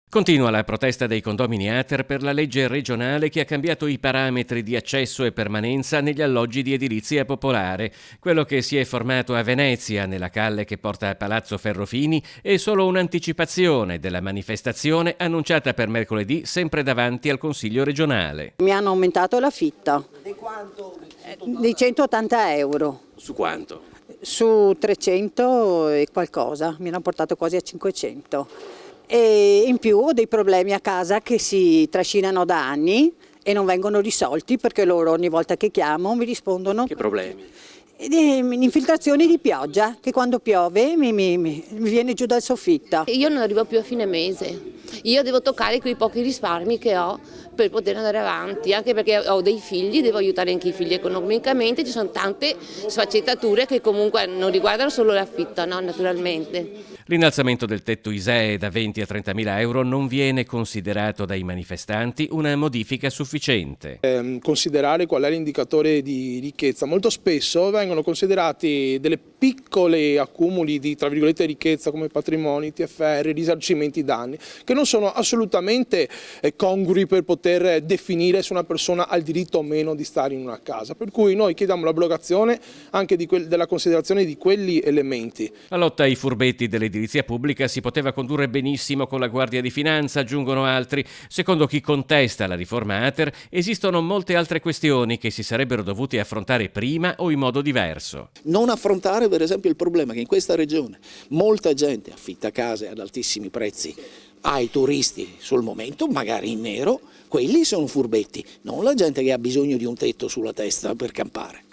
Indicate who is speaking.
Speaker 1: Continua la protesta dei condomini Ater per la legge regionale che ha cambiato i parametri di accesso e permanenza negli alloggi di edilizia popolare. Quello che si è formato a Venezia, nella calle che porta a Palazzo Ferrofini, è solo un'anticipazione della manifestazione annunciata per mercoledì sempre davanti al Consiglio regionale.
Speaker 2: Mi hanno aumentato l'affitto.
Speaker 3: Di quanto?
Speaker 2: Di 180 euro.
Speaker 1: Su quanto?
Speaker 2: Su 300 e qualcosa, mi hanno portato quasi a 500. E in più ho dei problemi a casa che si trascinano da anni e non vengono risolti perché loro ogni volta che chiamo mi rispondono.
Speaker 1: Che problemi?
Speaker 2: Infiltrazioni di pioggia, che quando piove mi viene giù dal soffitto.
Speaker 4: Io non arrivo più a fine mese, io devo toccare quei pochi risparmi che ho per poter andare avanti, anche perché ho dei figli, devo aiutare anche i figli economicamente, ci sono tante sfaccettature che comunque non riguardano solo l'affitto, no, naturalmente.
Speaker 1: L'innalzamento del tetto ISEE da 20 a 30 mila euro non viene considerato dai manifestanti una modifica sufficiente.
Speaker 5: Considerare qual è l'indicatore di ricchezza. Molto spesso vengono considerati delle piccole accumuli di, tra virgolette, ricchezza come patrimoni, TFR, risarcimenti danni, che non sono assolutamente congrui per poter definire se una persona ha il diritto o meno di stare in una casa. Per cui noi chiediamo l'abrogazione anche della considerazione di quegli elementi.
Speaker 1: La lotta ai furbetti dell'edilizia pubblica si poteva condurre benissimo con la Guardia di Finanza, aggiungono altri. Secondo chi contesta la riforma Ater, esistono molte altre questioni che si sarebbero dovute affrontare prima o in modo diverso.
Speaker 3: Non affrontare per esempio il problema che in questa regione molta gente affitta case ad altissimi prezzi ai turisti sul momento, magari in nero, quelli sono furbetti, non la gente che ha bisogno di un tetto sulla testa per campare.